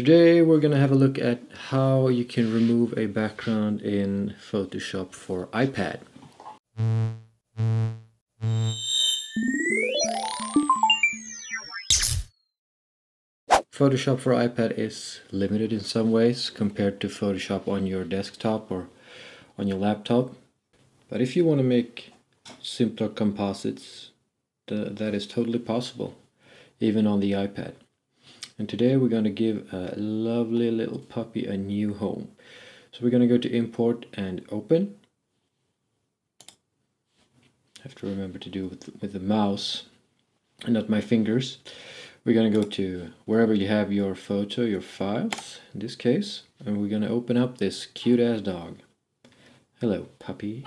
Today we're going to have a look at how you can remove a background in Photoshop for iPad. Photoshop for iPad is limited in some ways compared to Photoshop on your desktop or on your laptop. But if you want to make simpler composites, that is totally possible, even on the iPad. And today we're going to give a lovely little puppy a new home. So we're going to go to Import and Open. I have to remember to do it with the mouse and not my fingers. We're going to go to wherever you have your photo, your files, in this case, and we're going to open up this cute ass dog. Hello, puppy.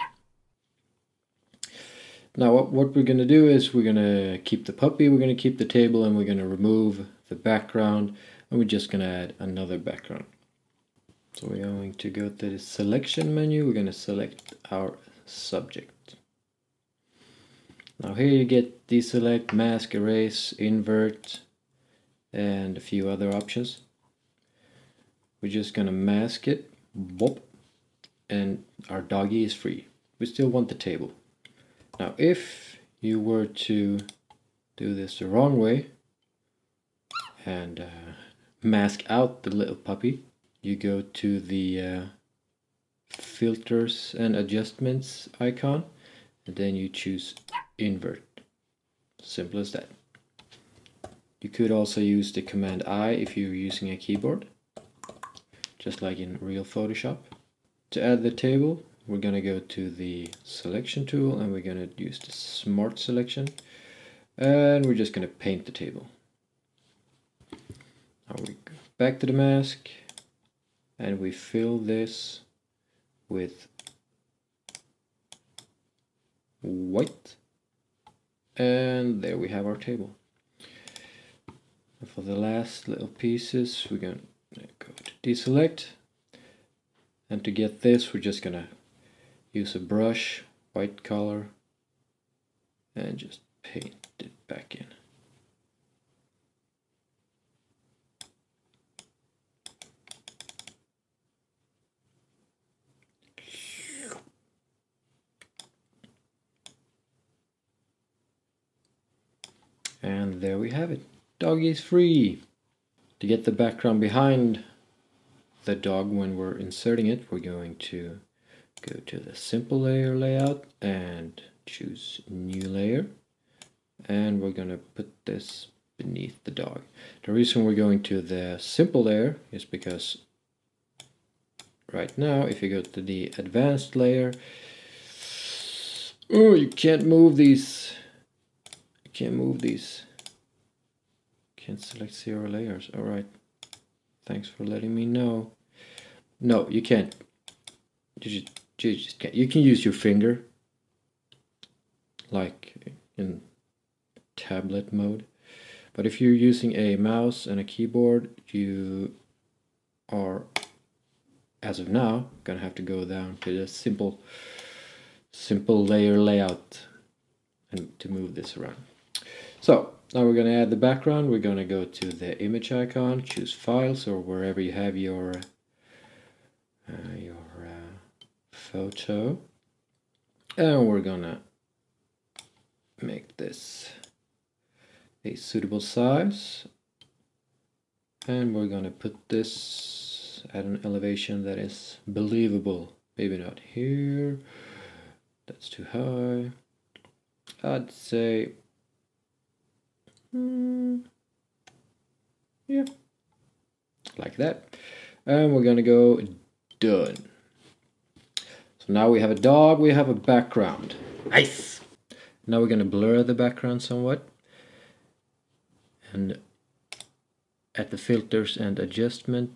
Now what we're going to do is we're going to keep the puppy, we're going to keep the table, and we're going to remove the background, and we're just going to add another background. So we're going to go to the selection menu, we're going to select our subject. Now here you get deselect, mask, erase, invert, and a few other options. We're just going to mask it, bop, and our doggy is free. We still want the table. Now if you were to do this the wrong way and mask out the little puppy, you go to the filters and adjustments icon, and then you choose invert. Simple as that. You could also use the command I if you're using a keyboard, just like in real Photoshop. To add the table, we're going to go to the selection tool and we're going to use the smart selection, and we're just going to paint the table. Now we go back to the mask and we fill this with white, and there we have our table. And for the last little pieces, we're going to go to deselect, and to get this we're just going to use a brush, white color, and just paint it back in. And there we have it. Doggy is free. To get the background behind the dog when we're inserting it, we're going to go to the simple layer layout and choose new layer, and we're going to put this beneath the dog. The reason we're going to the simple layer is because right now if you go to the advanced layer, oh, you can't move these. You can't move these. Can't select 0 layers. Alright, thanks for letting me know. No, you can't. You just can't. You can use your finger, like in tablet mode, but if you're using a mouse and a keyboard, you are, as of now, gonna have to go down to the simple layer layout and to move this around. So now we're gonna add the background. We're gonna go to the image icon, choose files, or wherever you have your photo, and we're gonna make this a suitable size, and we're gonna put this at an elevation that is believable. Maybe not here, that's too high. I'd say yeah, like that, and we're gonna go done. So now we have a dog, we have a background. Nice! Now we're going to blur the background somewhat. And at the filters and adjustment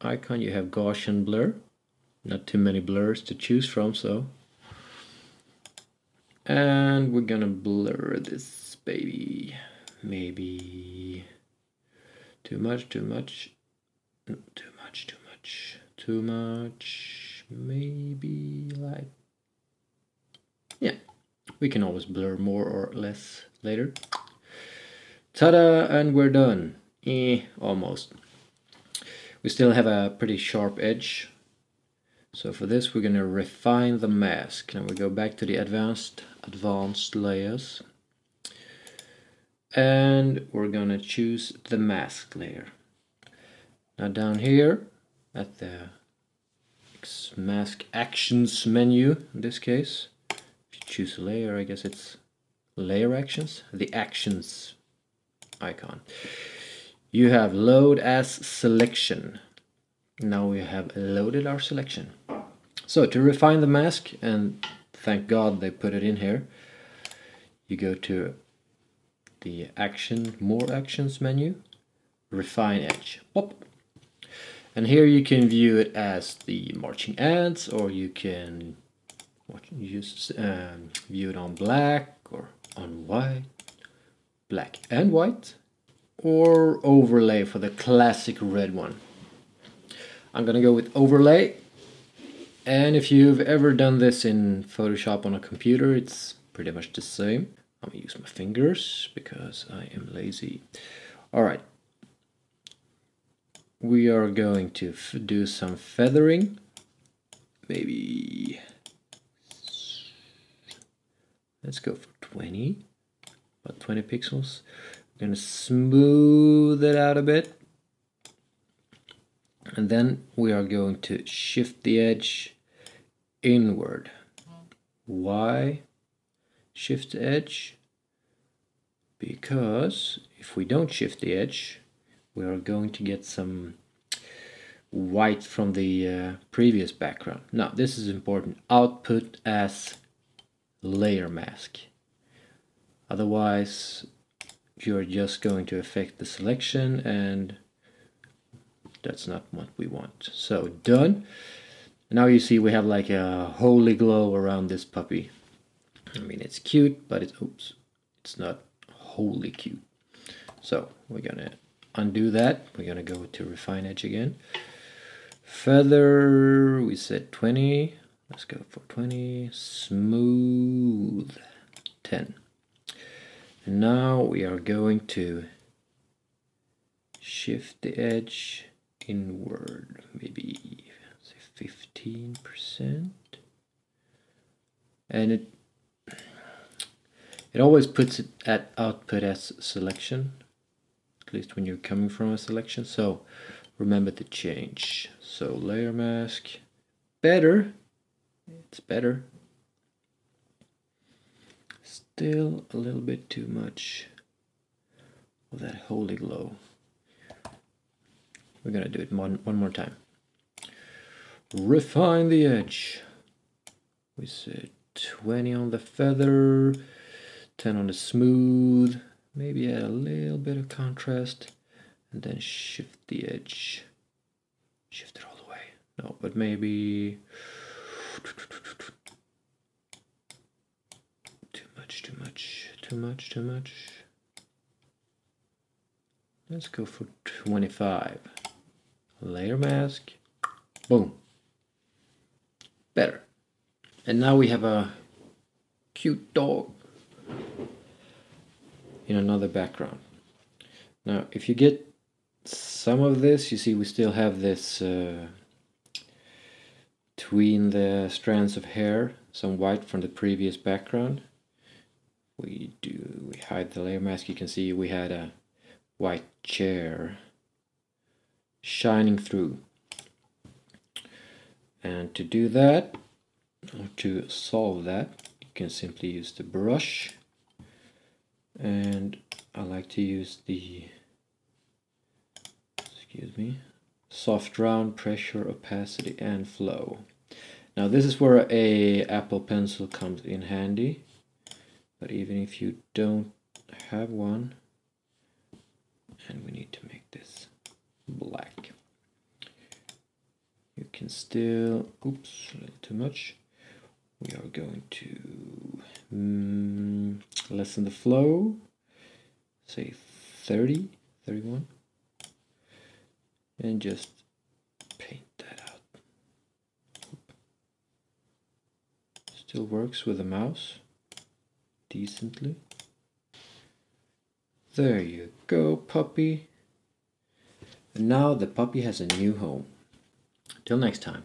icon you have Gaussian blur. Not too many blurs to choose from, so. And we're going to blur this baby. Maybe too much. Maybe like, yeah, we can always blur more or less later. Ta-da, and we're done. Almost. We still have a pretty sharp edge. So for this we're going to refine the mask. Now we go back to the advanced layers. And we're going to choose the mask layer. Now down here at the mask actions menu, in this case, if you choose a layer, I guess it's layer actions, the actions icon. You have load as selection. Now we have loaded our selection. So to refine the mask, and thank God they put it in here, you go to the more actions menu, refine edge. Pop. And here you can view it as the marching ants, or you can view it on black or on white, black and white, or overlay for the classic red one. I'm gonna go with overlay, and if you've ever done this in Photoshop on a computer, it's pretty much the same. I'm gonna use my fingers because I am lazy. Alright, we are going to do some feathering. Maybe let's go for 20, about 20 pixels. I'm gonna smooth it out a bit, and then we are going to shift the edge inward. Why shift the edge? Because if we don't shift the edge, we are going to get some white from the previous background. Now this is important. Output as layer mask. Otherwise you're just going to affect the selection, and that's not what we want. So done. Now you see we have like a holy glow around this puppy. I mean, it's cute, but it's not wholly cute. So we're gonna undo that. We're gonna go to refine edge again. Feather, we said 20. Let's go for 20. Smooth, 10. And now we are going to shift the edge inward, maybe say 15%. And it always puts it at output as selection, at least when you're coming from a selection. So remember to change. So layer mask, better. It's better. Still a little bit too much of that holy glow. We're gonna do it one more time. Refine the edge. We said 20 on the feather, 10 on the smooth, maybe add a little bit of contrast, and then shift the edge. Shift it all the way. No, but maybe too much. Let's go for 25. Layer mask. Boom. Better. And now we have a cute dog in another background. Now if you get some of this, you see we still have this between the strands of hair, some white from the previous background. We hide the layer mask. You can see we had a white chair shining through. And to do that, or to solve that, you can simply use the brush, and I like to use the soft round, pressure, opacity and flow. Now this is where a Apple Pencil comes in handy, but even if you don't have one, and we need to make this black, you can still, oops, a little too much. We are going to lessen the flow, say 30, 31, and just paint that out. Still works with the mouse decently. There you go, puppy. And now the puppy has a new home. Till next time.